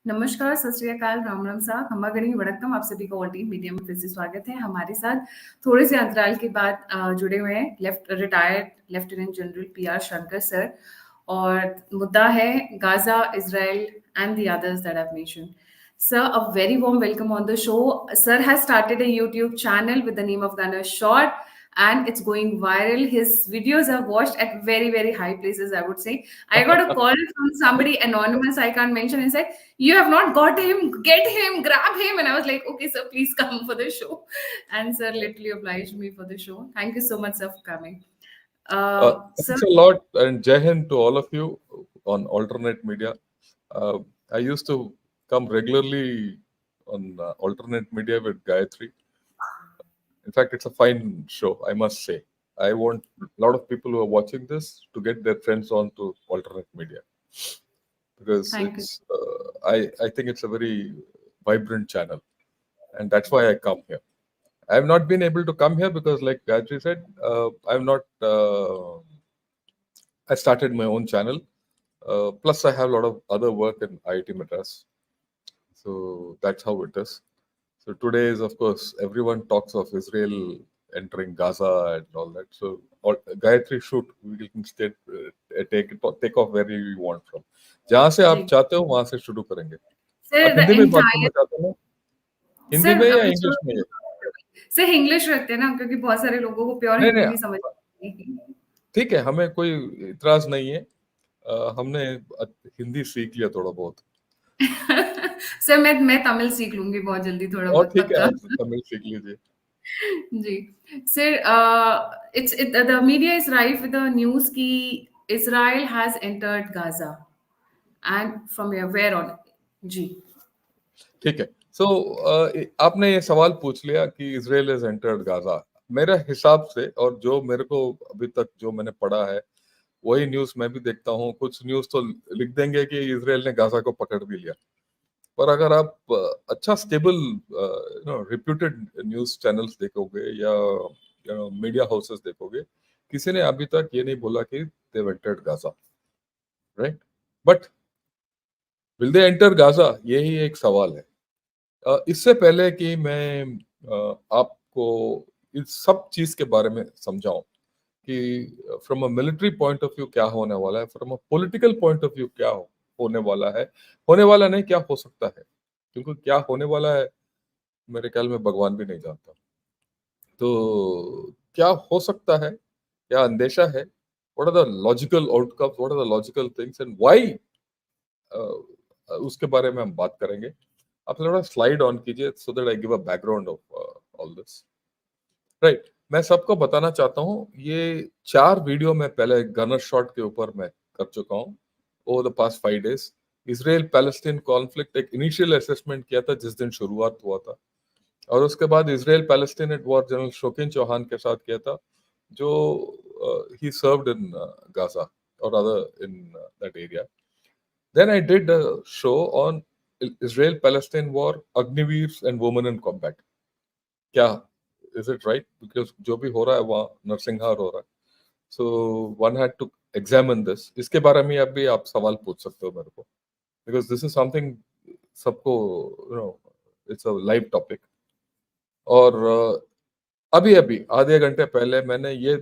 नमस्कार, सत श्री अकाल, राम राम साहब, खम्मा गणी वड़कम। आप सभी का ऑल टीम मीडिया में फिर से स्वागत है। हमारे साथ थोड़े से अंतराल के बाद जुड़े हुए हैं retired lieutenant general PR Shankar sir, और मुद्दा है Gaza, Israel and the others that I have mentioned. Sir, a very warm welcome on the show. Sir has started a YouTube channel with the name of Gunner Short, and it's going viral. His videos are watched at very, very high places, I would say. I got a call from somebody anonymous, I can't mention, and said, "You have not got him, get him, grab him." And I was like, "Okay, sir, please come for the show." And sir literally obliged me for the show. Thank you so much, sir, for coming. Sir, Thanks a lot, and Jai Hind to all of you on alternate media. I used to come regularly on alternate media with Gayatri. In fact, it's a fine show, I must say. I want a lot of people who are watching this to get their friends on to alternate media, because thank you. I think it's a very vibrant channel, and that's why I come here. I have not been able to come here because, like Gayatri said, I'm not. I started my own channel. Plus, I have a lot of other work in IIT Madras. So that's how it is. So today is, of course, everyone talks of Israel entering Gaza and all that. So Gayatri, shoot, we can take off where you want from. जहाँ से आप चाहते हो वहाँ से शुरू करेंगे. Sir, आप the हिंदी में बात entire करना चाहते हो ना? हिंदी सर में या अभी इंग्लिश में? सर इंग्लिश रखते हैं ना, क्योंकि बहुत सारे लोगों को प्योर नहीं हिंदी नहीं, नहीं समझ आती. ठीक है, हमें कोई इतराज नहीं है. हमने हिंदी सीख लिया थोड़ा बहुत. सर मैं तमिल सीख लूंगी बहुत जल्दी, थोड़ा और बहुत ठीक है, पक्का. आप तमिल सीख लीजिए. जी sir, the media is rife with the news कि Israel has entered Gaza, and from where on. जी. ठीक है. सो आपने ये सवाल पूछ लिया कि इजराइल हैज एंटर्ड गाजा. मेरे हिसाब से, और जो मेरे को अभी तक जो मैंने पढ़ा है, वही न्यूज मैं भी देखता हूँ. कुछ न्यूज तो लिख देंगे कि इजराइल ने गाजा को पकड़ भी लिया, पर अगर आप अच्छा स्टेबल रिप्यूटेड न्यूज चैनल्स देखोगे या मीडिया हाउसेस देखोगे, किसी ने अभी तक ये नहीं बोला कि they entered Gaza, right? But will they enter Gaza, यही एक सवाल है. इससे पहले कि मैं आपको इस सब चीज के बारे में समझाऊं कि from a military point of view क्या होने वाला है, from a political point of view क्या होने वाला है, होने वाला नहीं, क्या हो सकता है, क्योंकि क्या होने वाला है मेरे ख्याल में भगवान भी नहीं जानता. तो क्या हो सकता है, क्या अंदेशा है, what are the logical outcomes, what are the logical things and why, उसके बारे में हम बात करेंगे. आप थोड़ा स्लाइड ऑन कीजिए so that I give a background of all this. Right, मैं सबको बताना चाहता हूँ, ये 4 वीडियो मैं पहले गनर शॉट के ऊपर मैं कर चुका हूँ over the past 5 days. Israel Palestine conflict एक इनिशियल असेसमेंट किया था जिस दिन शुरुआत हुआ था, और उसके बाद Israel Palestine at war general Shaukin Chauhan के साथ किया था, जो ही सर्व्ड इन गाजा और other in that area. Then I did a show on Israel-Palestine war, Agniveers and women in combat. क्या, is it right? Because जो भी हो रहा है वहाँ नरसिंहार हो रहा है. So one had to examine this. इसके बारे में अभी आप सवाल पूछ सकते हो मेरे को, because this is something सबको, you know, it's a live topic. और अभी अभी आधे घंटे पहले मैंने ये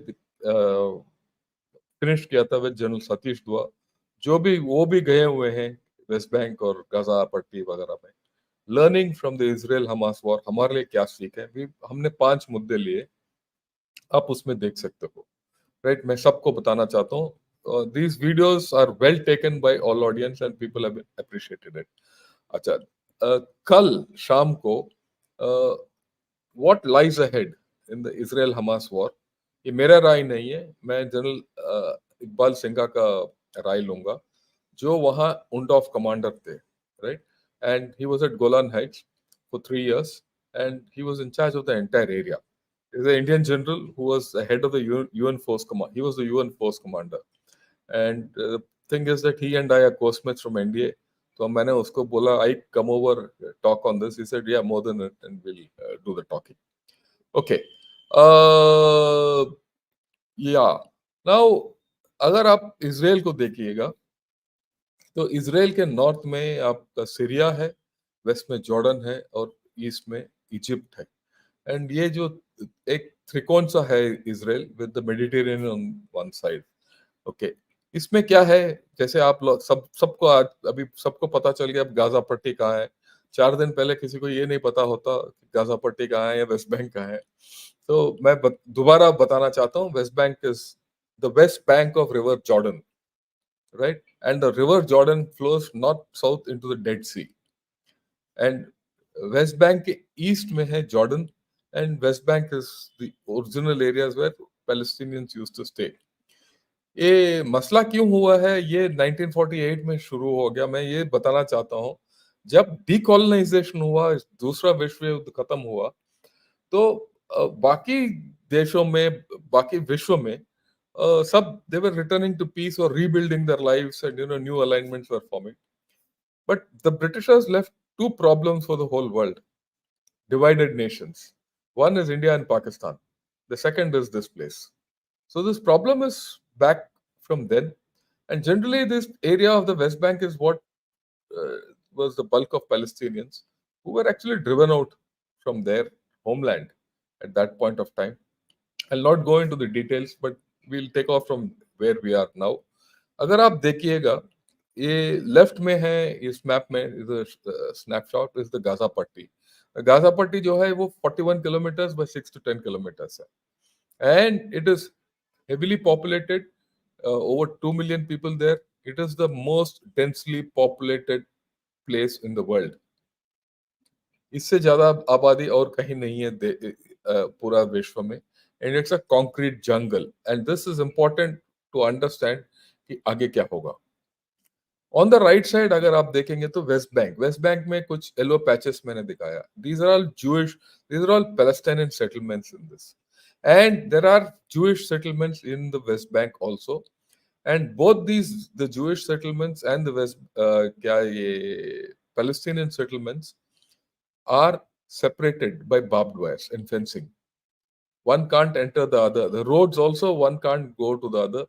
फिनिश किया था विद जनरल सतीश दुआ, जो भी वो भी गए हुए हैं वेस्ट बैंक और गाजा पट्टी वगैरह में. Learning from the Israel Hamas war, हमारे लिए क्या सीख है, भी हमने 5 मुद्दे लिए, आप उसमें देख सकते हो. राइट, मैं सबको बताना चाहता हूँ. These videos are well taken by all audience and people have appreciated it. अच्छा, कल शाम को what lies ahead in the Israel Hamas war, ये मेरा राय नहीं है, मैं जनरल इकबाल सिंघा का राय लूंगा, जो वहाँ UNDOF कमांडर थे, right, and he was at Golan Heights for 3 years and he was in charge of the entire area. He's an Indian general who was the head of the UN force command. He was the UN force commander. And the thing is that he and I are co-mates from NDA. So मैंने उसको बोला, I come over, talk on this. He said, yeah, more than it, and we'll do the talking. Okay. Yeah. Now, अगर आप Israel को देखिएगा, तो Israel के north में आपका सीरिया है, वेस्ट में जॉर्डन है और ईस्ट में इजिप्ट है। एंड ये जो एक त्रिकोण सा है Israel with the Mediterranean on one side. Okay, इसमें क्या है, जैसे आप लोग सबको आज अभी सबको पता चल गया अब गाजा पट्टी कहाँ है। 4 दिन पहले किसी को ये नहीं पता होता कि गाजा पट्टी कहाँ है या वेस्ट बैंक कहाँ है। तो मैं दोबारा बताना चाहता हूँ, West Bank is the West bank of river Jordan, right? And the river Jordan flows north south into the Dead Sea. And West Bank के east में है Jordan, and West Bank is the original areas where Palestinians used to stay. ये मसला क्यों हुआ है, ये 1948 में शुरू हो गया। मैं ये बताना चाहता हूँ, जब डीकोलोनाइजेशन हुआ, दूसरा विश्व युद्ध खत्म हुआ, तो बाकी देशों में, बाकी विश्व में सब they were returning to peace or rebuilding their lives, and new alignments were forming. But the Britishers left two problems for the whole world: divided nations. One is India and Pakistan. The second is this place. So this problem is back from then, and generally this area of the West Bank is what uh, was the bulk of Palestinians who were actually driven out from their homeland at that point of time. I'll not go into the details, but we'll take off from where we are now. अगर आप देखिएगा, ये left में है इस map में, snapshot is the Gaza पट्टी। Gaza पट्टी जो है वो 41 किलोमीटर्स बाय 6 to 10 किलोमीटर्स है, and it is heavily populated, over 2 million people there. It is the most densely populated place in the world. इससे ज्यादा आबादी और कहीं नहीं है पूरा विश्व में, and it's a concrete jungle, and this is important to understand कि आगे क्या होगा। ऑन द राइट साइड अगर आप देखेंगे तो वेस्ट बैंक में कुछ येलो पैचेस मैंने दिखाया, these are all Jewish, these are all Palestinian settlements in this, and there are Jewish settlements in the West Bank also, and both these the Jewish settlements and the West क्या ये Palestinian settlements are separated by barbed wires and fencing. One can't enter the other. The roads also, one can't go to the other.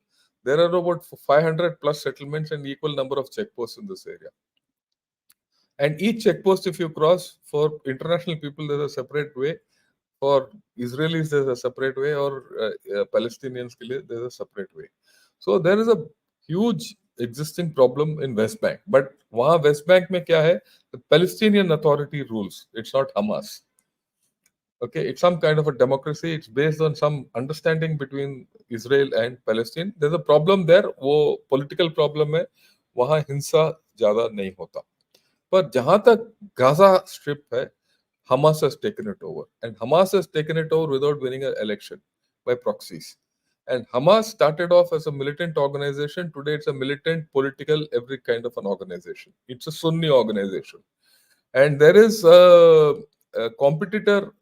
There are about 500 plus settlements and equal number of checkposts in this area. And each checkpost, if you cross, for international people, there's a separate way. For Israelis, there's a separate way, or Palestinians, there's a separate way. So there is a huge existing problem in West Bank. But वहाँ West Bank में क्या है? The Palestinian Authority rules. It's not Hamas. Okay, it's some kind of a democracy. It's based on some understanding between Israel and Palestine. There's a problem there. वो political problem है. वहाँ हिंसा ज्यादा नहीं होता. पर जहां तक गाजा स्ट्रिप है, Hamas has taken it over, and Hamas has taken it over without winning an election, by proxies. And Hamas started off as a militant organization. Today, it's a militant, political, every kind of an organization. It's a Sunni organization, and there is a competitor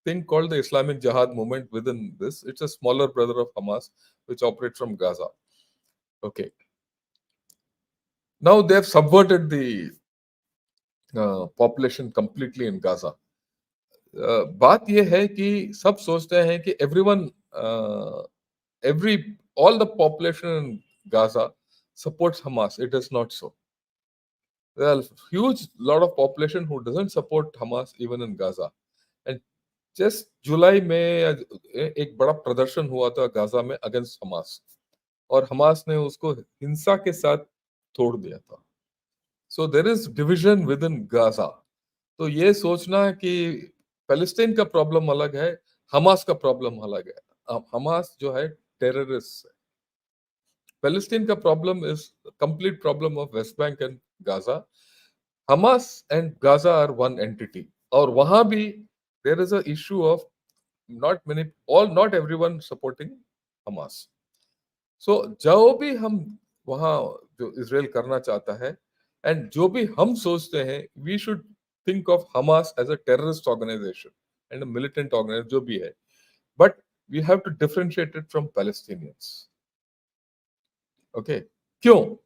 thing called the Islamic Jihad movement within this. It's a smaller brother of Hamas, which operates from Gaza. Okay. Now they have subverted the population completely in Gaza. बात यह है कि सब सोचते हैं कि all the population in Gaza supports Hamas. It is not so. There are huge lot of population who doesn't support Hamas even in Gaza. And just जुलाई में एक बड़ा प्रदर्शन हुआ था गाजा में अगेंस्ट हमास, और हमास ने उसको हिंसा के साथ तोड़ दिया था. So there is division within Gaza. तो ये सोचना कि पैलेस्टाइन का प्रॉब्लम अलग है, हमास का प्रॉब्लम अलग है. हमास जो है टेररिस्ट है. पैलेस्टाइन का problem is complete problem of West Bank and Gaza. Hamas and Gaza are one entity, और वहां भी there is a issue of not everyone supporting Hamas. So जो भी हम वहां जो इजराइल करना चाहता है, एंड जो भी हम सोचते हैं, we should think of Hamas as a terrorist organization and a militant organization, जो भी है, but we have to differentiate it from Palestinians. Okay, क्यों?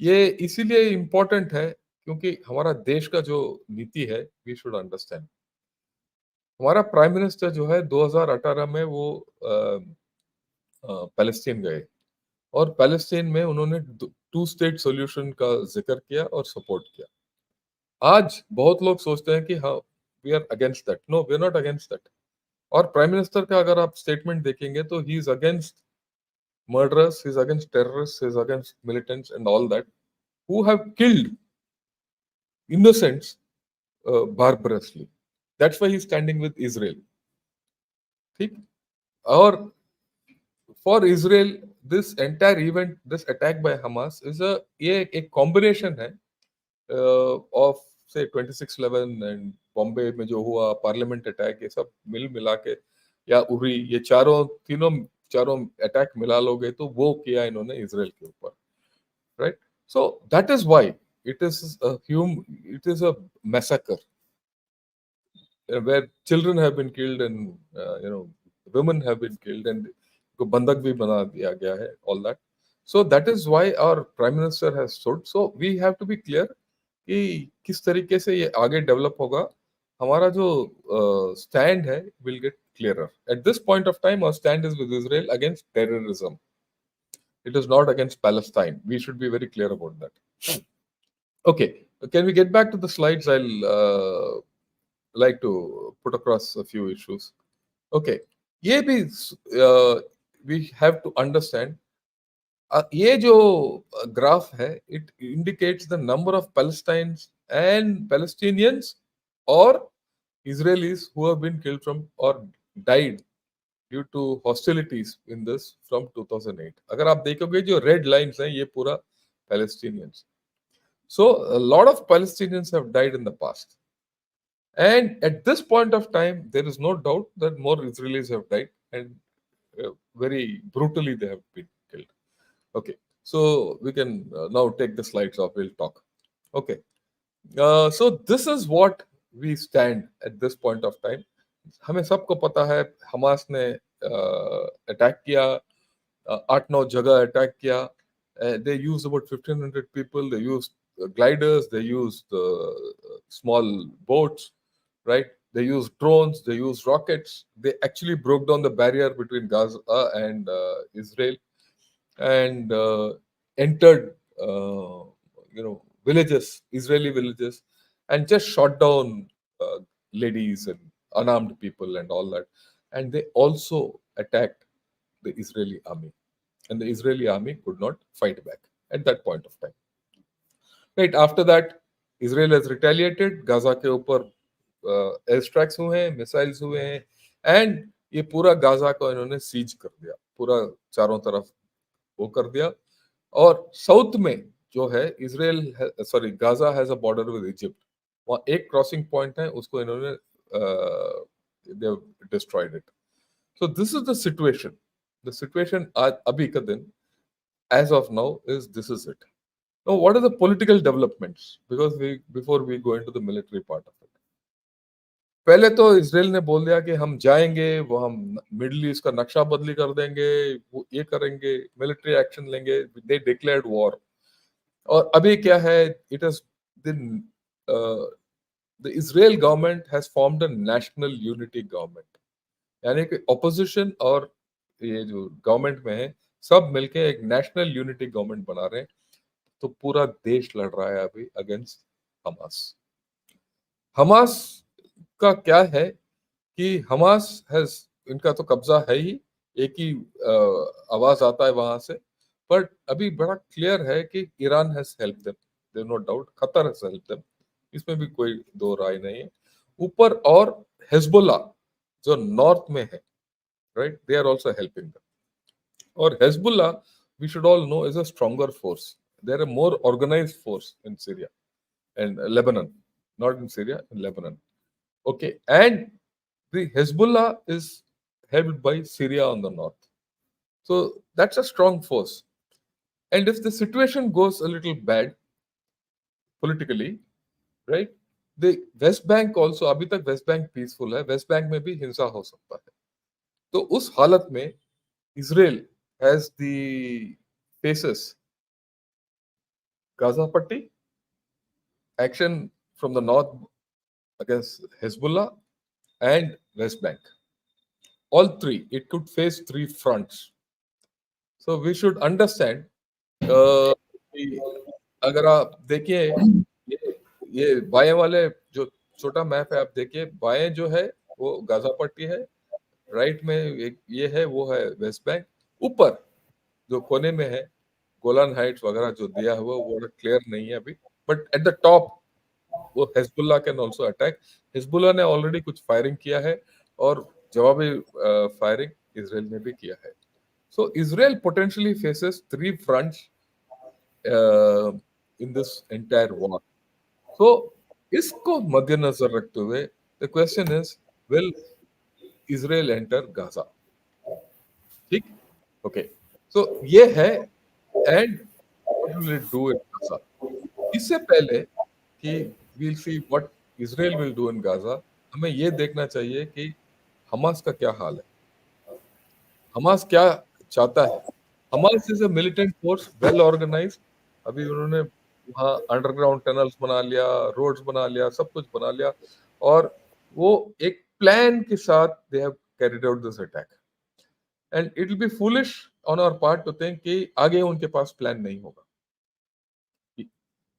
ये इसीलिए इम्पोर्टेंट है क्योंकि हमारा देश का जो नीति है, we should understand. हमारा प्राइम मिनिस्टर जो है 2018 में वो पैलेस्टीन गए, और पैलेस्टीन में उन्होंने 2 स्टेट सॉल्यूशन का जिक्र किया और सपोर्ट किया। आज बहुत लोग सोचते हैं कि हाँ, we are against that. No, we are not against that. और प्राइम मिनिस्टर का अगर आप स्टेटमेंट देखेंगे तो he is against murderers, he is against terrorists, he is against militants and all that, who have killed innocents barbarously. That's why he is standing with Israel. ठीक? और for Israel, this entire event, this attack by Hamas is ये एक combination है of say 26/11 and Bombay में जो हुआ parliament attack, ये सब मिल मिला के, या उरी, ये चारों अटैक मिला लोगे तो वो किया इन्होंने इसराइल के ऊपर, right? So that is why it is a massacre where children have been killed and women have been killed and को बंधक भी बना दिया गया है, all that. So that is why our prime minister has stood. So we have to be clear कि किस तरीके से ये आगे डेवलप होगा। हमारा जो स्टैंड है will get clearer. At this point of time our stand is with Israel against terrorism. It is not against Palestine. We should be very clear about that. Okay, can we get back to the slides? I'll like to put across a few issues. Okay, ये भी we have to understand. ये जो graph है, it indicates the number of Palestinians and Palestinians or Israelis who have been killed from or died due to hostilities in this from 2008. अगर आप देखोगे जो red lines हैं ये पूरा Palestinians. So a lot of Palestinians have died in the past. And at this point of time, there is no doubt that more Israelis have died and very brutally they have been killed. Okay, so we can now take the slides off, we'll talk. Okay, so this is what we stand at this point of time. हमें सबको पता है Hamas ने attack किया, 8-9 जगह attack किया. They used about 1,500 people. They used gliders. They used small boats, right? They used drones. They used rockets. They actually broke down the barrier between Gaza and Israel, and entered, villages, Israeli villages, and just shot down ladies and unarmed people and all that. And they also attacked the Israeli army, and the Israeli army could not fight back at that point of time. Right after that, Israel has retaliated. Gaza के ऊपर air strikes हुए हैं, missiles हुए हैं, and ये पूरा Gaza को इन्होंने सीज कर दिया, पूरा चारों तरफ वो कर दिया. और साउथ में जो है Gaza has a border with Egypt. वहाँ एक क्रॉसिंग पॉइंट है, उसको इन्होंने destroyed it. So this is the situation. The situation अभी का दिन as of now is this is it. Now what are the political developments, because before we go into the military part of it, पहले तो Israel ने बोल दिया कि हम जाएंगे, वो हम मिडिल ईस्ट का नक्शा बदली कर देंगे, वो ये करेंगे, मिलिट्री एक्शन लेंगे. दे डिक्लेयर्ड वॉर. और अभी क्या है, it is the Israel government has formed a national unity government. यानी कि ऑपोजिशन और ये जो गवर्नमेंट में है सब मिलके एक नेशनल यूनिटी गवर्नमेंट बना रहे हैं. तो पूरा देश लड़ रहा है अभी अगेंस्ट हमास. हमास का क्या है कि हमास हैज, इनका तो कब्जा है ही, एक ही आवाज आता है वहां से. बट अभी बड़ा क्लियर है कि Iran has help them, there no doubt. Qatar has help them, इसमें भी कोई दो राय नहीं है. ऊपर और हिजबुल्ला जो नॉर्थ में है, right, they are also helping them. और Hezbollah, we should all know, is a stronger force. They are a more organised force in Syria and Lebanon, not in Syria, in Lebanon. Okay, and the Hezbollah is helped by Syria on the north. So that's a strong force. And if the situation goes a little bad politically, right, the West Bank also, अभी तक West Bank peaceful है, West Bank में भी हिंसा हो सकता है. तो उस हालत में Israel has the faces Gaza Patti, action from the north against Hezbollah, and West Bank. All three. It could face 3 fronts. So we should understand कि अगर आप देखिए ये बाएं वाले जो छोटा मैप है, आप देखिए बाएं जो है वो गाजा पट्टी है, राइट में एक ये है वो है वेस्ट बैंक, ऊपर जो कोने में है गोलान हाइट्स वगैरह जो दिया हुआ वो क्लियर नहीं है अभी, बट एट द टॉप वो Hezbollah can also attack. Hezbollah ने ऑलरेडी कुछ फायरिंग किया है और जवाबी फायरिंग इसराइल ने भी किया है। So Israel potentially faces three fronts in this entire war. So इसको मद्देनजर रखते हुए the question is, will Israel enter Gaza? ठीक, ओके, सो ये है, and what will it do in Gaza? इससे पहले कि we'll see what Israel will do in Gaza, हमें ये देखना चाहिए कि हमास का क्या हाल है, हमास क्या चाहता है। Hamas is a militant force, well organise. अभी उन्होंने वहाँ अंडरग्राउंड टनल्स बना लिया, रोड्स बना लिया, सब कुछ बना लिया, और वो एक प्लान के साथ they have carried out this attack, and it will be foolish on our part to think कि आगे उनके पास प्लान नहीं होगा।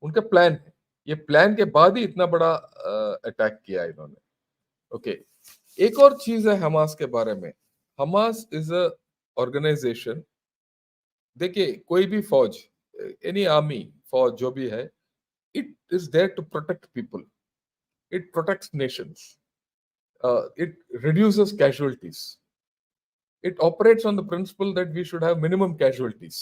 उनका प्लान है, ये प्लान के बाद ही इतना बड़ा अटैक किया इन्होंने। ओके, एक और चीज है हमास के बारे में। हमास इज अ ऑर्गेनाइजेशन, देखिए कोई भी फौज, एनी आर्मी फौज जो भी है, it is there to protect people, it protects nations, it reduces casualties, it operates on the principle that we should have minimum casualties,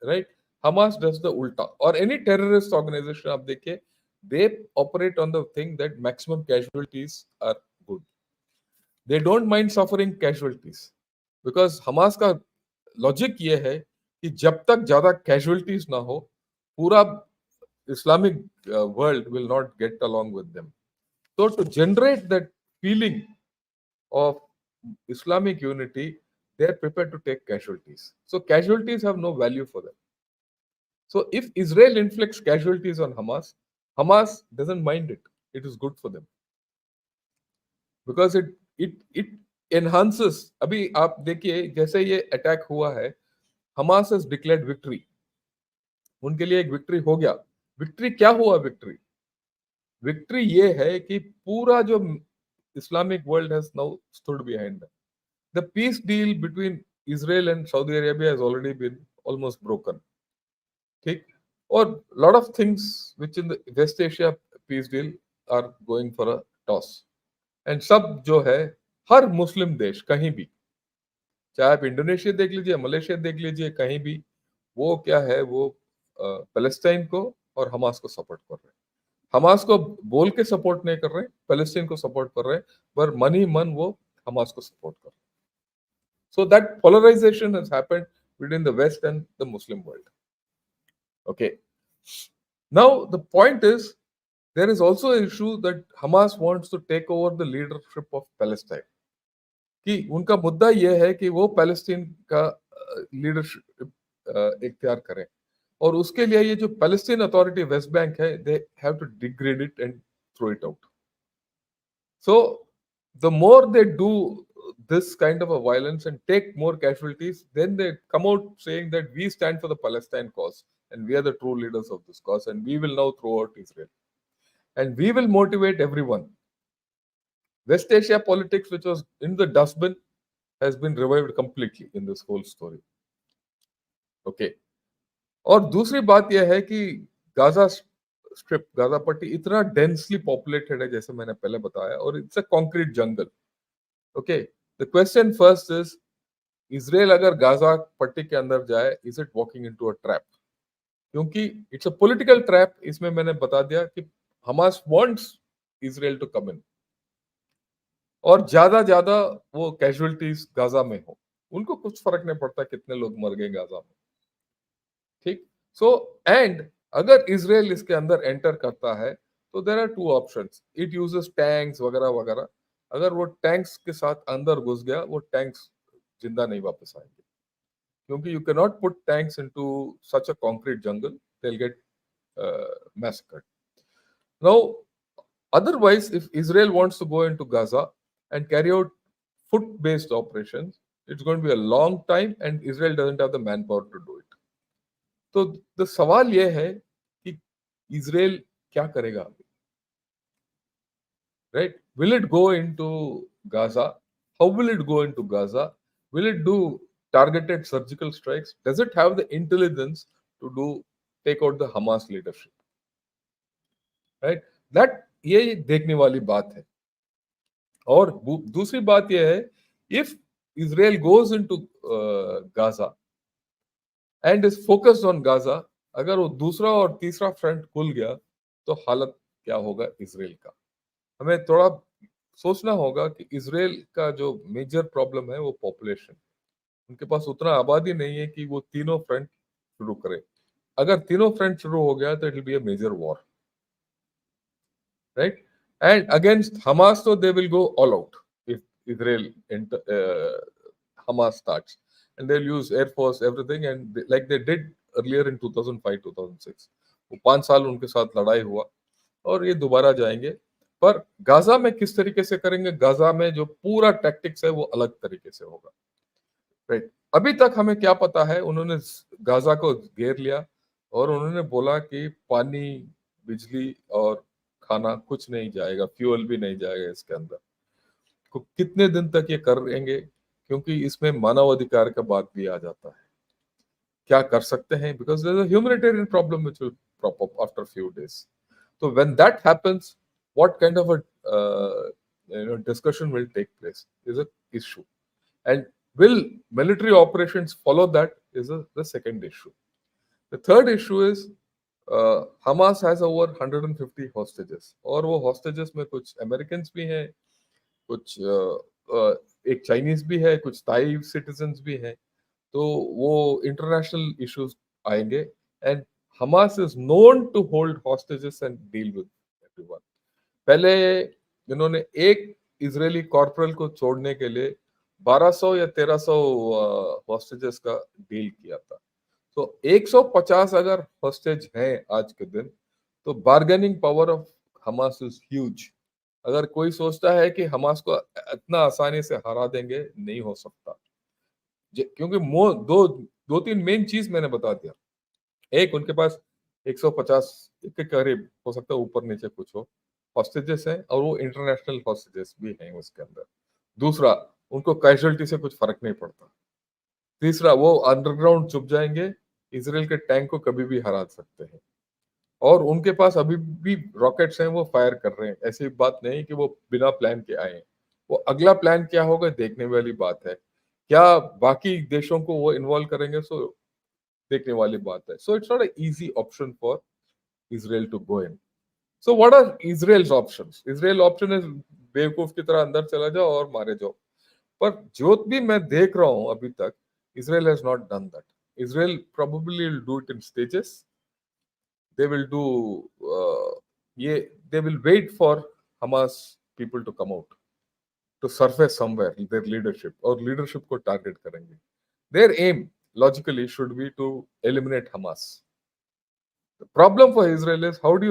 right? Hamas does the ulta, or any terrorist organization आप देखिए, they operate on the thing that maximum casualties are good. They don't mind suffering casualties, because Hamas का logic ये है कि जब तक ज्यादा casualties ना हो, पूरा Islamic world will not get along with them. So to generate that feeling of Islamic unity, they are prepared to take casualties. So casualties have no value for them. So if Israel inflicts casualties on Hamas, Hamas doesn't mind it. It is good for them because it enhances. अभी आप देखिए जैसे ये attack हुआ है, Hamas has declared victory. उनके लिए एक विक्ट्री हो गया। विक्ट्री क्या हुआ? विक्ट्री ये है कि पूरा जो Islamic world has now stood behind the peace deal between Israel and Saudi Arabia has already been almost broken. ठीक, और lot of things which in the West Asia peace deal are going for a toss. And सब जो है, हर मुस्लिम देश कहीं भी, चाहे आप इंडोनेशिया देख लीजिए, मलेशिया देख लीजिए, कहीं भी वो क्या है, वो पैलेस्टाइन को और हमास को सपोर्ट कर रहे हैं। हमास को बोल के सपोर्ट नहीं कर रहे, पैलेस्टाइन को सपोर्ट कर रहे हैं, पर मन ही मन वो हमास को सपोर्ट कर रहे हैं। So that polarization has happened between the West and the Muslim world. Okay. Now the point is, there is also an issue that Hamas wants to take over the leadership of Palestine. कि उनका मुद्दा यह है कि वो Palestine का leadership इख्तियार करें, और उसके लिए ये जो पैलेस्टीन अथॉरिटी वेस्ट बैंक है, they have to degrade it and throw it out. So the more they do this kind of a violence and take more casualties, then they come out saying that we stand for the Palestine cause and we are the true leaders of this cause and we will now throw out Israel and we will motivate everyone. West Asia politics, which was in the dustbin, has been revived completely in this whole story. Okay. और दूसरी बात यह है कि Gaza strip, Gaza पट्टी इतना densely populated है, जैसे मैंने पहले बताया, और it's a concrete jungle. Okay, the question first is, Israel अगर गाजा पट्टी के अंदर जाए, is it walking into a trap? क्योंकि इट्स अ पॉलिटिकल ट्रैप. इसमें मैंने बता दिया कि Hamas wants Israel to come in, और ज्यादा वो कैजुअलिटीज गाजा में हो, उनको कुछ फर्क नहीं पड़ता कितने लोग मर गए गाजा में. ठीक, सो एंड अगर इजराइल इसके अंदर एंटर करता है तो there are two options. It uses tanks वगैरह वगैरह. अगर वो टैंक्स के साथ अंदर घुस गया, वो टैंक्स जिंदा नहीं वापस आएंगे, क्योंकि you can not put tanks into such a concrete jungle, they will get massacred. Now otherwise, if Israel wants to go into Gaza and carry out foot based operations, It's going to be a long time and Israel doesn't have the manpower to do it. तो the सवाल ये है कि Israel क्या करेगा, right? Will it go into Gaza? How will it go into Gaza? Will it do targeted surgical strikes? Does it have the intelligence to do take out the Hamas leadership? Right? That ये देखने वाली बात है. और दूसरी बात यह है, if Israel goes into Gaza and is focused on Gaza, अगर वो दूसरा और तीसरा फ्रंट खुल गया तो हालत क्या होगा इजराइल का. हमें थोड़ा सोचना होगा कि इजराइल का जो मेजर प्रॉब्लम है वो पॉपुलेशन. उनके पास उतना आबादी नहीं है कि वो तीनों फ्रंट शुरू करे. अगर तीनों फ्रंट शुरू हो गया तो it will be a major war, right? And against Hamas, so they will go all out if Israel Hamas starts, and they'll use air force, everything, and like they did earlier in 2005, 2006. वो 5 साल उनके साथ लड़ाई हुआ और ये दोबारा जाएंगे. पर गाजा में किस तरीके से करेंगे, गाजा में जो पूरा टैक्टिक्स है वो अलग तरीके से होगा, राइट? अभी तक हमें क्या पता है, उन्होंने गाजा को घेर लिया और उन्होंने बोला कि पानी, बिजली और खाना कुछ नहीं जाएगा, फ्यूल भी नहीं जाएगा इसके अंदर. कितने दिन तक ये करेंगे, क्योंकि इसमें मानवाधिकार का बात भी आ जाता है. क्या कर सकते हैं, because there is a humanitarian problem which will crop up after few days. So when that happens, what kind of a discussion will take place is a issue, and will military operations follow that is the second issue. The third issue is Hamas has over 150 hostages, और वो hostages में कुछ Americans भी हैं, कुछ एक Chinese भी है, कुछ ताई सिटीजन्स भी हैं. तो वो इंटरनेशनल इश्यूज आएंगे. And Hamas is known to hold hostages and deal with everyone. पहले इन्होंने एक इजरायली कॉर्पोरल को छोड़ने के लिए 1200 या 1300 हॉस्टेजेस का डील किया था. तो 150 अगर हॉस्टेज हैं आज के दिन, तो bargaining power of Hamas is huge. अगर कोई सोचता है कि हमास को इतना आसानी से हरा देंगे, नहीं हो सकता. क्योंकि दो तीन मेन चीज मैंने बता दिया. एक, उनके पास 150 के करीब, हो सकता है ऊपर नीचे कुछ हो, हॉस्टेजेस हैं, और वो इंटरनेशनल हॉस्टेजेस भी हैं उसके अंदर. दूसरा, उनको कैजुअलिटी से कुछ फर्क नहीं पड़ता. तीसरा, वो अंडरग्राउंड छुप जाएंगे, इसराइल के टैंक को कभी भी हरा सकते हैं. और उनके पास अभी भी रॉकेट्स हैं, वो फायर कर रहे हैं. ऐसी बात नहीं कि वो बिना प्लान के आए हैं. वो अगला प्लान क्या होगा देखने वाली बात है. क्या बाकी देशों को वो इन्वॉल्व करेंगे, सो देखने वाली बात है. So it's not a easy option for Israel to go in. So what are Israel's options? Israel option is बेवकूफ की तरह अंदर चला जाओ और मारे जाओ. पर जो भी मैं देख रहा हूं अभी तक, Israel has not done that. Israel probably will do it in stages. They will do they will wait for Hamas people to come out, to surface somewhere their leadership, or leadership को target करेंगे. Their aim logically should be to eliminate Hamas. The problem for Israel is how do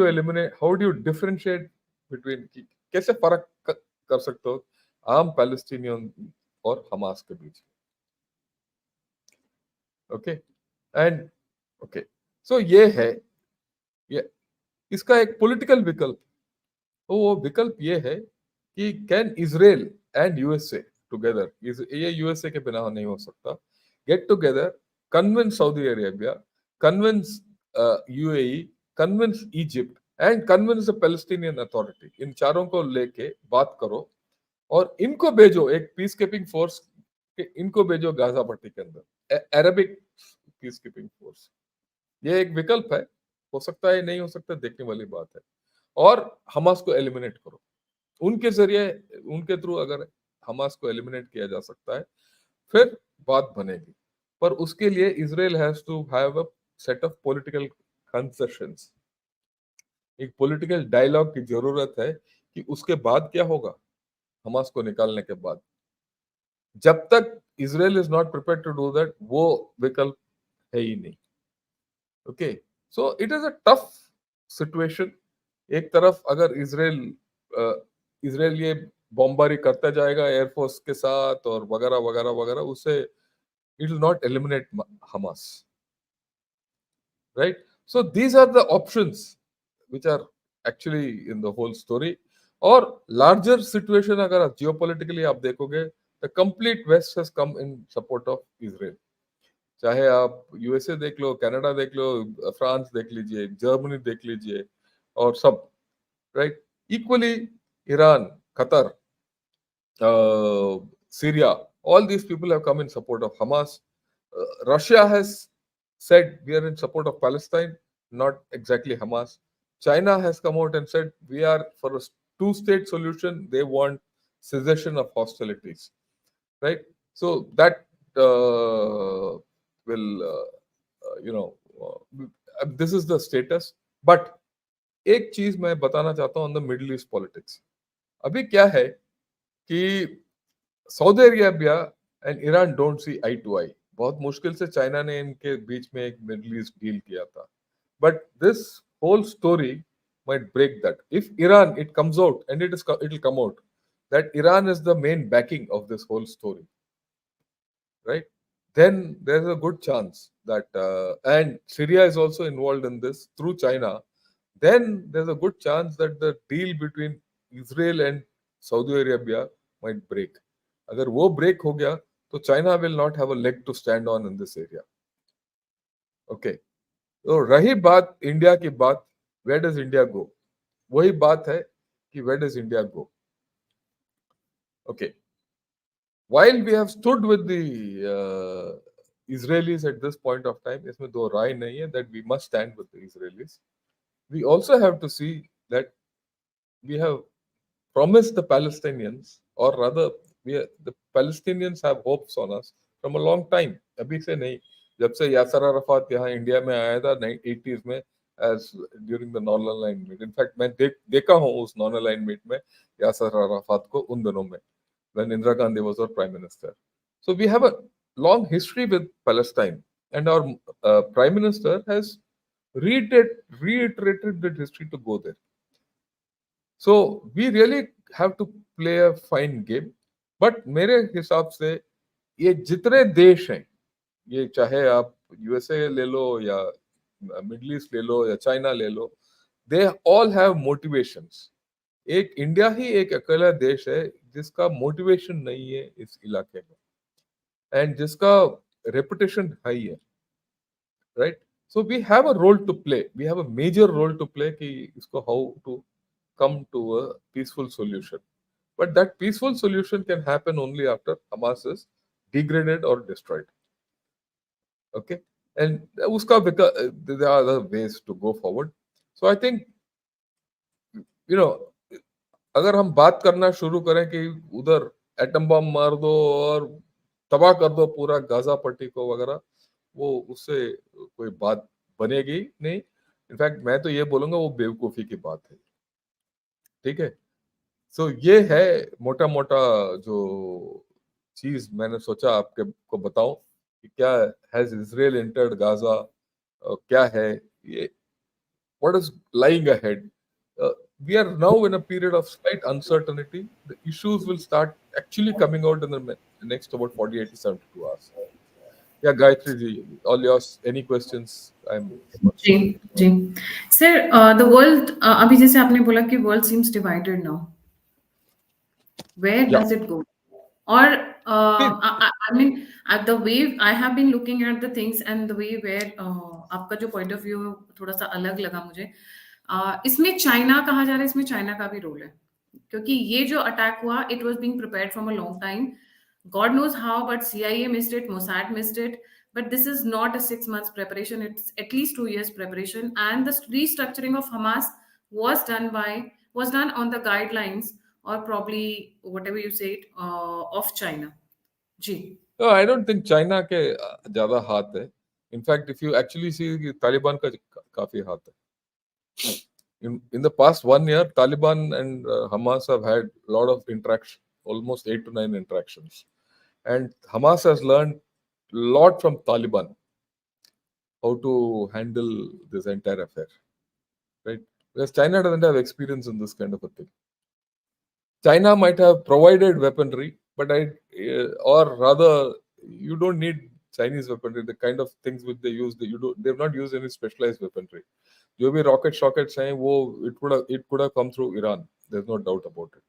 you differentiate between, कैसे फर्क कर सकते हो आम Palestinian और Hamas के बीच. ओके, एंड ओके, सो ये है, ये इसका एक पॉलिटिकल विकल्प. तो वो विकल्प ये है कि can Israel and USA together, ये यूएसए के बिना नहीं हो सकता, get together, convince Saudi Arabia, convince UAE, convince Egypt and convince the Palestinian authority. इन चारों को लेके बात करो और इनको भेजो, एक पीस कीपिंग फोर्स, इनको भेजो गाजा पट्टी के अंदर, अरबिक पीस कीपिंग फोर्स. ये एक विकल्प है, हो सकता है नहीं हो सकता, देखने वाली बात है. और हमास को एलिमिनेट करो, उनके जरिए, उनके थ्रू अगर हमास को एलिमिनेट किया जा सकता है, फिर बात बनेगी. पर उसके लिए Israel has to have a set of political concessions. एक पॉलिटिकल डायलॉग की जरूरत है कि उसके बाद क्या होगा हमास को निकालने के बाद. जब तक Israel is not prepared to do that, वो विकल्प है ही नहीं. Okay, so it is a tough situation. एक तरफ अगर इजराइल ये बॉम्बारी करता जाएगा एयरफोर्स के साथ और वगैरह वगैरह वगैरह, उससे it will not eliminate Hamas, right? So these are the options which are actually in the whole story. और larger situation अगर जियोपॉलिटिकली आप देखोगे, the complete west has come in support of Israel. चाहे आप यूएसए देख लो, Canada देख लो, France देख लीजिए, जर्मनी देख लीजिए, और सब, right? Equally Iran, Qatar, Syria, all these people have come in support of Hamas. Russia has said we are in support of Palestine, not exactly Hamas. China has come out and said we are for a two-state solution. They want cessation of hostilities, right? So that will, this is the status. But एक चीज मैं बताना चाहता हूँ on the Middle East politics. अभी क्या है कि Saudi Arabia and Iran don't see eye to eye. बहुत मुश्किल से चाइना ने इनके बीच में एक मिडिल ईस्ट डील किया था, but this whole story might break that. If Iran, it comes out, and it will come out that Iran is the main backing of this whole story, right? Then there's a good chance that, and Syria is also involved in this through China. Then there's a good chance that the deal between Israel and Saudi Arabia might break. अगर वो break हो गया तो China will not have a leg to stand on in this area. Okay, तो रही बात India की बात, वेयर डज इंडिया गो? वही बात है कि where does India go. Okay, while we have stood with the Israelis at this point of time, इसमें दो राय नहीं है that we must stand with the Israelis. We also have to see that we have promised the Palestinians, or rather, the Palestinians have hopes on us from a long time. अभी से नहीं, जब से यासर Arafat यहाँ India में आया था 80s में, as during the non-aligned meet. In fact, मैं देखा हूँ उस non-aligned meet में यासर अराफात को उन दिनों में, when Indira Gandhi was our prime minister. So we have a long history with Palestine, and our prime minister has reiterated that history to go there. So we really have to play a fine game. But मेरे हिसाब से ये जितने देश हैं, ये चाहे आप यूएसए ले लो या मिडिल ईस्ट ले लो या चाइना ले लो, दे ऑल हैव मोटिवेशंस. एक इंडिया ही एक अकेला देश है जिसका मोटिवेशन नहीं है इस इलाके में, एंड जिसका रेपुटेशन हाई है, right? So we have a role to play, we have a major role to play कि इसको how to come to a peaceful solution. But that peaceful solution can happen only after Hamas is degraded or destroyed. Okay? And there are other ways to go forward. So I think, अगर हम बात करना शुरू करें कि उधर atom bomb मार दो और तबाह कर दो पूरा गाजा पट्टी को वगैरह, वो उससे कोई बात बनेगी नहीं. इनफैक्ट मैं तो ये बोलूंगा वो बेवकूफी की बात है. ठीक है? सो ये है मोटा मोटा जो चीज मैंने सोचा आपके को बताऊं कि क्या हैज इजराइल एंटर्ड गाजा, क्या है ये, what is lying ahead. we are now in a period of slight uncertainty. The issues will start actually coming out in the next about 48 to 72 hours. Yeah, Gayatri ji, all yours. Any questions? जी जी sir, the world, अभी जैसे आपने बोला कि world seems divided now, where Yeah. does it go? Or I mean, at the way I have been looking at the things and the way where आपका जो point of view थोड़ा सा अलग लगा मुझे. इसमें चाइना कहा जा रहा है, इसमें चाइना का भी रोल है, क्योंकि ये जो अटैक हुआ, it was being prepared from a long time. God knows how, but CIA missed it, Mossad missed it. But this is not a 6 months preparation; it's at least 2 years preparation. And the restructuring of Hamas was done on the guidelines, or probably whatever you said, of China. Ji. No, I don't think China के ज्यादा हाथ है. In fact, if you actually see, Taliban का काफी हाथ है. In the past 1 year, Taliban and Hamas have had a lot of interaction, almost 8 to 9 interactions. And Hamas has learned a lot from Taliban how to handle this entire affair, right? Because China doesn't have experience in this kind of a thing. China might have provided weaponry, but or rather, you don't need Chinese weaponry. The kind of things which they use, they've not used any specialized weaponry. जो भी rocket shockets हैं, वो it could have come through Iran. There's no doubt about it.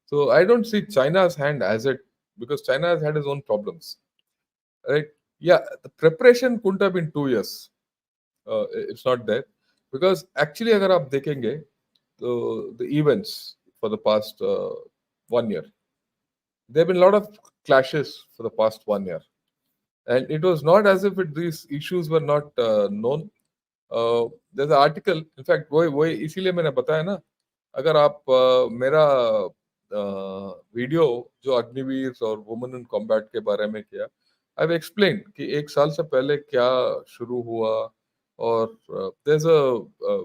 So I don't see China's hand as it, because China has had its own problems, right? Yeah, the preparation couldn't have been 2 years. It's not there, because actually, अगर आप देखेंगे, the events for the past 1 year, there have been a lot of clashes for the past 1 year, and it was not as if these issues were not known. There's an article, in fact, वही इसीलिए मैंने बताया ना, अगर आप मेरा video जो अग्निवीर और वुमेन इन कॉम्बैट के बारे में किया, आई हैव एक्सप्लेन कि 1 साल से पहले क्या शुरू हुआ, और there's a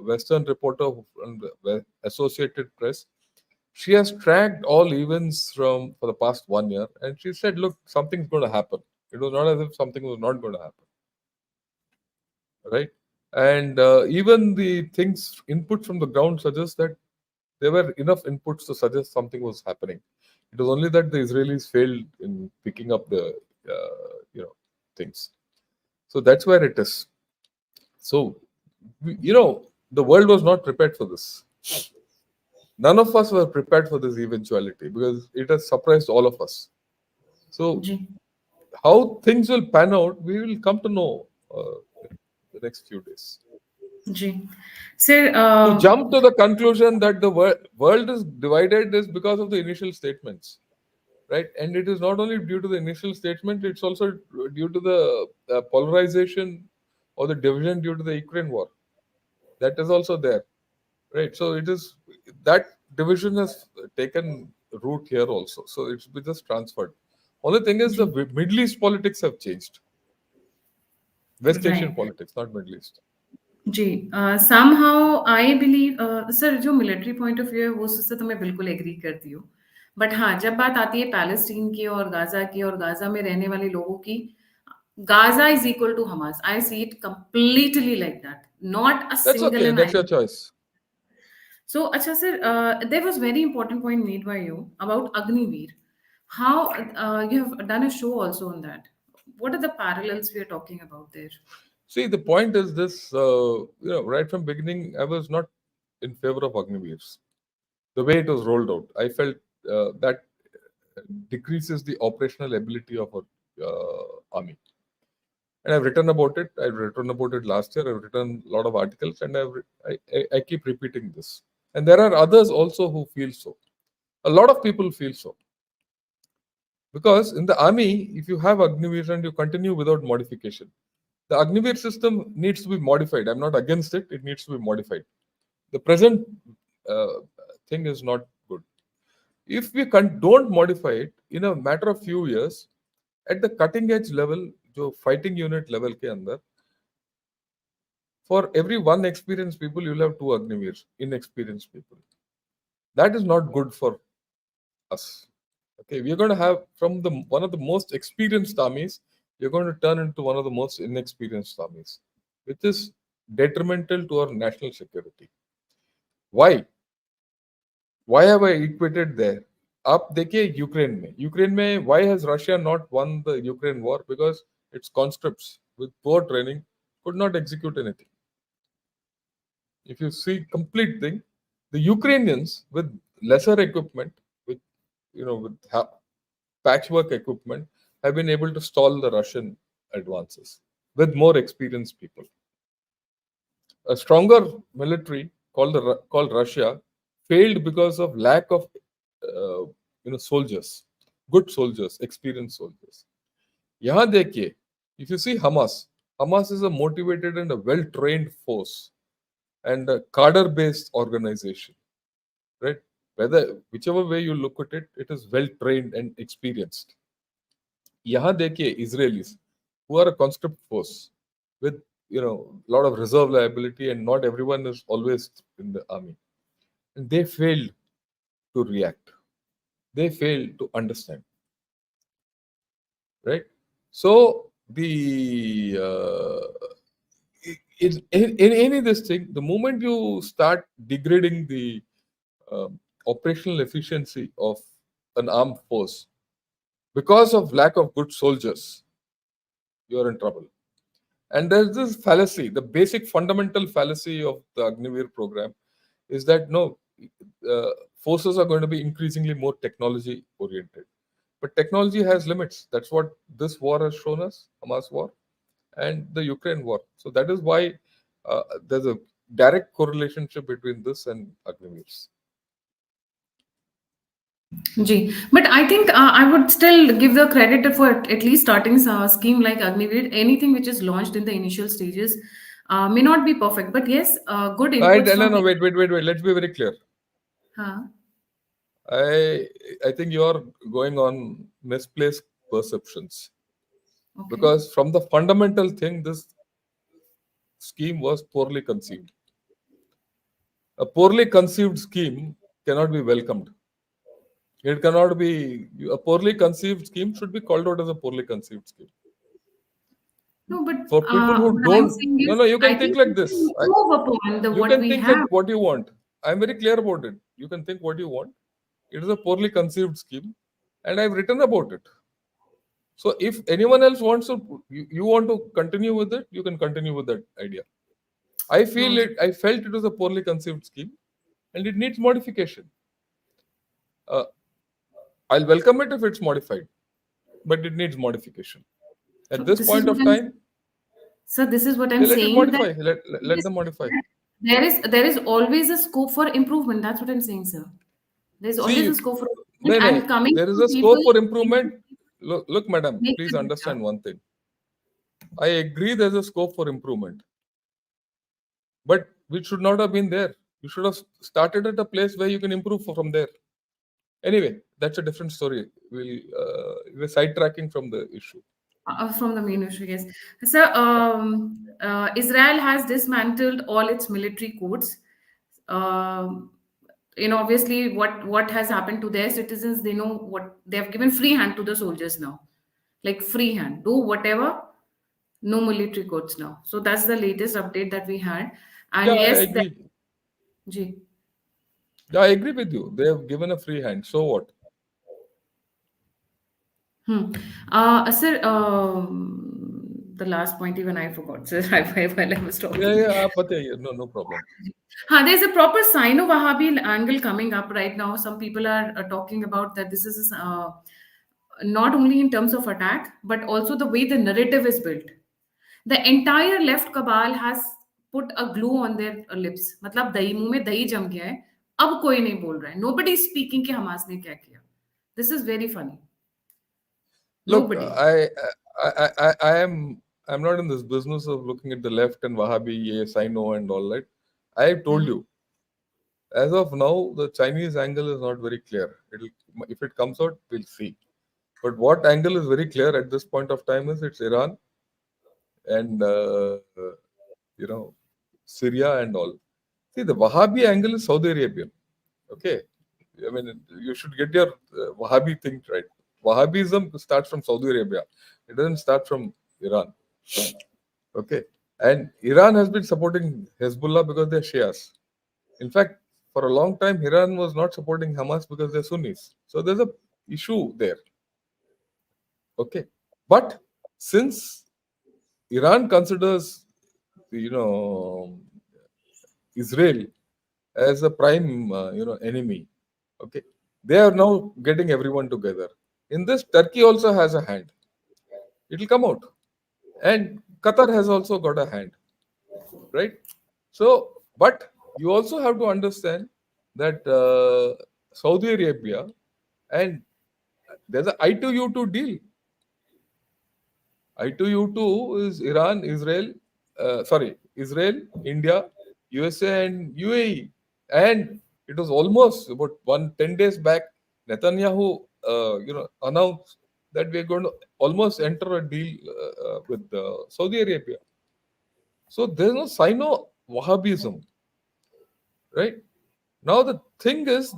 western reporter from the Associated Press. She has tracked all events for the past 1 year, and she said, look, something's going to happen. It was not as if something was not going to happen, right? And even the things input from the ground suggest that there were enough inputs to suggest something was happening. It was only that the Israelis failed in picking up the things. So that's where it is. So the world was not prepared for this. None of us were prepared for this eventuality, because it has surprised all of us. So how things will pan out, we will come to know the next few days. Sir, To jump to the conclusion that the world is divided is because of the initial statements, right? And it is not only due to the initial statement, it's also due to the polarization or the division due to the Ukraine war. That is also there, right? So it is that division has taken root here also. So it's been just transferred. Only thing is the Middle East politics have changed. West Asian politics, not Middle East. जी, somehow I believe, sir जो military point of view है वो उससे तो मैं बिल्कुल agree करती हूँ, बट हाँ, जब बात आती है पैलेस्टीन की और गाजा में रहने वाले लोगों की, Gaza is equal to Hamas. I see it completely like that, not a That's single okay. In. That's your choice. So, अच्छा sir, there was very important point made by you about Agniveer. How you have done a show also on that. What are the parallels we are talking about there? See, the point is this, right from beginning, I was not in favor of Agniveers. The way it was rolled out, I felt that decreases the operational ability of our army. And I've written about it. I've written about it last year. I've written a lot of articles, and I keep repeating this. And there are others also who feel so. A lot of people feel so. Because in the army, if you have Agniveer and you continue without modification, the Agniveer system needs to be modified. I'm not against it. It needs to be modified. The present thing is not good. If we don't modify it in a matter of few years, at the cutting edge level, जो fighting unit level के अंदर, for every one experienced people, you'll have 2 Agniveers, inexperienced people. That is not good for us. Okay, we are going to have from one of the most experienced armies, you're going to turn into one of the most inexperienced armies, which is detrimental to our national security. Why? Why have I equated there? आप देखिए Ukraine में why has Russia not won the Ukraine war? Because its conscripts with poor training could not execute anything. If you see complete thing, the Ukrainians with lesser equipment, with patchwork equipment, have been able to stall the Russian advances with more experienced people. A stronger military called Russia failed because of lack of soldiers, good soldiers, experienced soldiers. यहाँ देखिए, if you see Hamas is a motivated and a well-trained force and a cadre-based organization, right? Whichever way you look at it, it is well-trained and experienced. यहाँ देखिए Israelis, who are a conscript force with a lot of reserve liability, and not everyone is always in the army, and they failed to react. They failed to understand, right? So the in any this thing, the moment you start degrading the operational efficiency of an armed force, because of lack of good soldiers, you're in trouble. And there's this fallacy, the basic fundamental fallacy of the Agnivir program is that no, forces are going to be increasingly more technology oriented. But technology has limits. That's what this war has shown us, Hamas war and the Ukraine war. So that is why there's a direct correlation between this and Agnivir's. Ji. But I think I would still give the credit for at least starting a scheme like Agnivir. Anything which is launched in the initial stages may not be perfect, but yes, good inputs from. No, wait. Let's be very clear. Huh? I think you're going on misplaced perceptions. Okay. Because from the fundamental thing, this scheme was poorly conceived. A poorly conceived scheme cannot be welcomed. It cannot be, a poorly conceived scheme should be called out as a poorly conceived scheme. No, but For people who what I'm don't, saying is, no, you I can think think like we this. can improve upon You what can we think have. like what you want. I'm very clear about it. You can think what you want. It is a poorly conceived scheme, and I've written about it. So if anyone else wants to, you want to continue with it, you can continue with that idea. I felt it was a poorly conceived scheme, and it needs modification. I'll welcome it if it's modified, but it needs modification. At So this this is point what of time, sir, this is what I'm let it saying, modify. that Let them modify. there is always a scope for improvement. That's what I'm saying, sir. There's always See, a scope for improvement, and coming there is from a people scope for improvement. Look, madam, make please the understand data. one thing. I agree there's a scope for improvement, but we should not have been there. You should have started at a place where you can improve from there. Anyway, that's a different story. We're sidetracking from the issue. From the main issue, yes. So, Israel has dismantled all its military courts. Um, Obviously, what has happened to their citizens, they know what they have given free hand to the soldiers now, like free hand, do whatever, no military courts now. So that's the latest update that we had, Yeah, and I yes, that, agree. Ji. Yeah, I agree with you. They have given a free hand. So what? Sir, the last point even I forgot, sir, while I was talking. Yeah. No problem. There's a proper Sino-Wahhabi angle coming up right now. Some people are talking about that this is not only in terms of attack, but also the way the narrative is built. The entire left cabal has put a glue on their lips. मतलब दही मुंह में दही जम गया है. अब कोई नहीं बोल रहा है. Nobody is speaking कि हमास ने क्या किया. This is very funny. Look, Nobody. I'm not in this business of looking at the left and Wahhabi, yes, I know, and all that. I told you, as of now, the Chinese angle is not very clear. If it comes out, we'll see. But what angle is very clear at this point of time is it's Iran and Syria and all. See, the Wahhabi angle is Saudi Arabian. Okay, I mean, you should get your Wahhabi thing right. Wahhabism starts from Saudi Arabia. It doesn't start from Iran. Okay, and Iran has been supporting Hezbollah because they're Shias. In fact, for a long time, Iran was not supporting Hamas because they're Sunnis. So there's a issue there. Okay, but since Iran considers, Israel as a prime, enemy. Okay, they are now getting everyone together. In this, Turkey also has a hand. It will come out, and Qatar has also got a hand, right? So, but you also have to understand that Saudi Arabia and there's a I2U2 deal. I2U2 is Iran, Israel, India, USA, and UAE. And it was almost about 10 days back, Netanyahu, announced that we're going to almost enter a deal with Saudi Arabia. So there's no sign of Wahhabism, right? Now the thing is,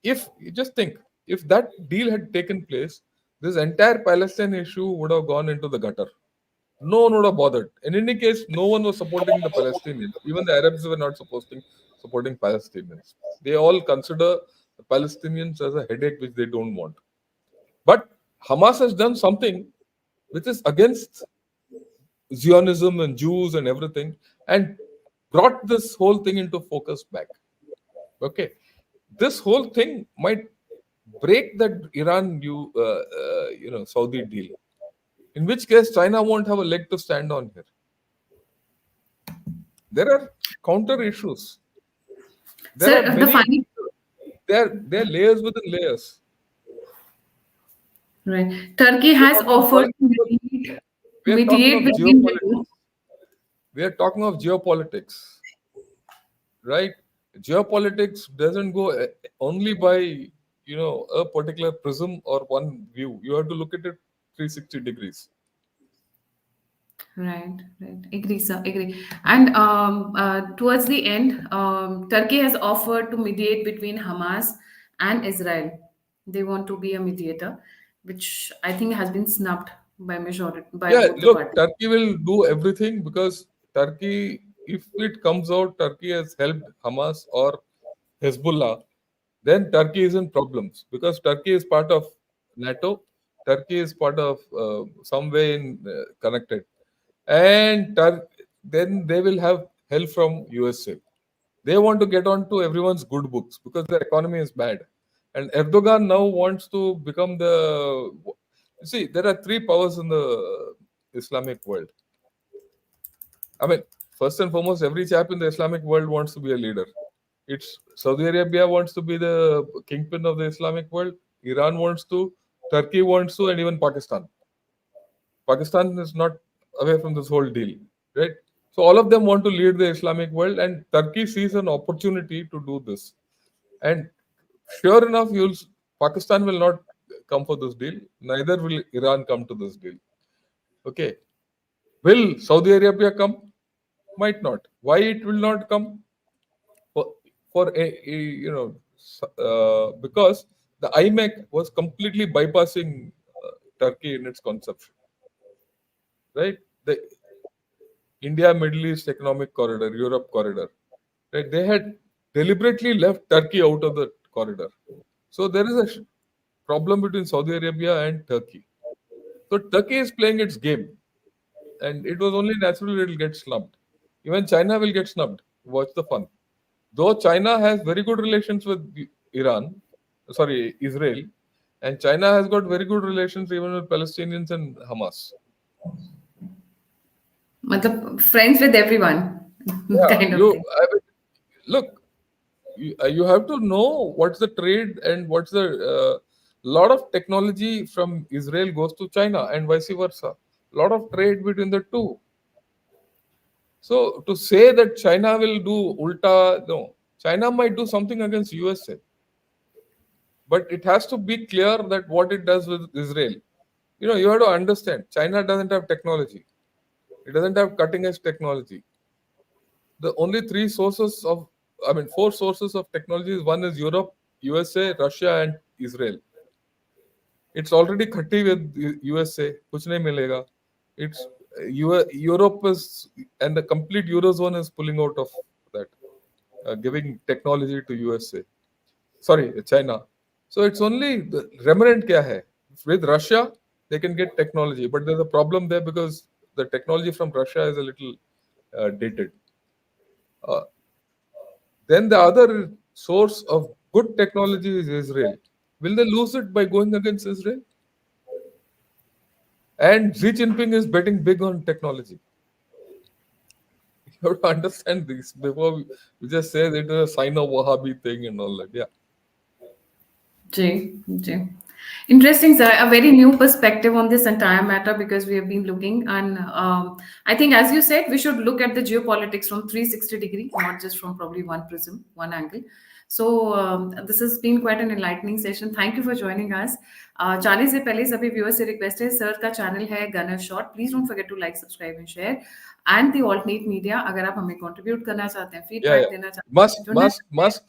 if you just think, if that deal had taken place, this entire Palestine issue would have gone into the gutter. No one would have bothered. In any case, no one was supporting the Palestinians. Even the Arabs were not supporting Palestinians. They all consider the Palestinians as a headache which they don't want. But Hamas has done something which is against Zionism and Jews and everything, and brought this whole thing into focus back. Okay, this whole thing might break that Iran Saudi deal. In which case, China won't have a leg to stand on here. There are counter issues. There are many. There are layers within layers. Right. Turkey has offered to mediate between the two. We are talking of geopolitics, right? Geopolitics doesn't go only by a particular prism or one view. You have to look at it 360 degrees. Right. Agree, sir. Agree. And towards the end, Turkey has offered to mediate between Hamas and Israel. They want to be a mediator, which I think has been snubbed by majority by both the parties. Turkey will do everything because Turkey, if it comes out, Turkey has helped Hamas or Hezbollah, then Turkey is in problems because Turkey is part of NATO. Turkey is part of some way connected, and then they will have help from USA. They want to get onto everyone's good books because their economy is bad, and Erdogan now wants to become the. You see, there are three powers in the Islamic world. I mean, first and foremost, every chap in the Islamic world wants to be a leader. It's Saudi Arabia wants to be the kingpin of the Islamic world. Iran wants to, Turkey wants to, and even Pakistan. Pakistan is not away from this whole deal, right? So all of them want to lead the Islamic world, and Turkey sees an opportunity to do this. And sure enough, Pakistan will not come for this deal. Neither will Iran come to this deal. Okay. Will Saudi Arabia come? Might not. Why it will not come? Because the IMEC was completely bypassing Turkey in its conception, right? The India Middle East Economic Corridor, Europe corridor, right? They had deliberately left Turkey out of the corridor. So there is a problem between Saudi Arabia and Turkey. So Turkey is playing its game, and it was only natural it will get snubbed. Even China will get snubbed. Watch the fun. Though China has very good relations with Israel, and China has got very good relations even with Palestinians and Hamas. Friends with everyone. Look, you have to know what's the trade and what's the lot of technology from Israel goes to China and vice versa. Lot of trade between the two. So to say that China will do ulta, no. China might do something against USA. But it has to be clear that what it does with Israel. You have to understand, China doesn't have technology. It doesn't have cutting edge technology. The only four sources of technology is one is Europe, USA, Russia, and Israel. It's already khatti with USA. Kuch nahi milega. It's Europe is, and the complete Eurozone is pulling out of that, giving technology to USA. Sorry, China. So it's only the remnant kya hai. With Russia, they can get technology, but there's a problem there because the technology from Russia is a little dated. Then the other source of good technology is Israel. Will they lose it by going against Israel? And Xi Jinping is betting big on technology. You have to understand this before we just say that it is a sign of Wahhabi thing and all that. Yeah. Jay. Interesting, sir. A very new perspective on this entire matter because we have been looking, and I think, as you said, we should look at the geopolitics from 360 degree, not just from probably one prism, one angle. So this has been quite an enlightening session. Thank you for joining us. जाने से पहले सभी viewers से request है, sir का channel है Gunner Shot. Please don't forget to like, subscribe and share. And the alternate media, अगर आप हमें contribute करना चाहते हैं, feedback देना चाहते हैं, must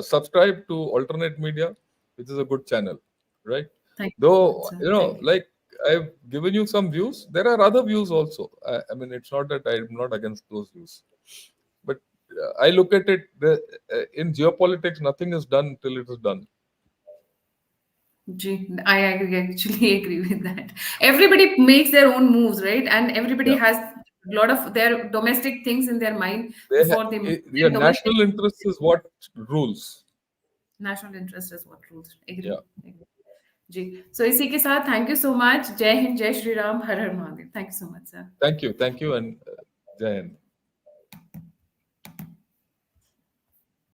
subscribe to alternate media, which is a good channel, right? Thank Though you. like I've given you some views. There are other views also. I mean, it's not that I'm not against those views, but I look at it in geopolitics. Nothing is done till it is done. I actually agree with that. Everybody makes their own moves, right? And everybody Yeah, has a lot of their domestic things in their mind they before they move. your And domestic national interest is what rules. national interest is what rules. Yeah. Agree. जी सो इसी के साथ thank you so much जय हिंद जय श्री राम हर हर Mahadev thank you so much sir Thank you, and Jai Hind.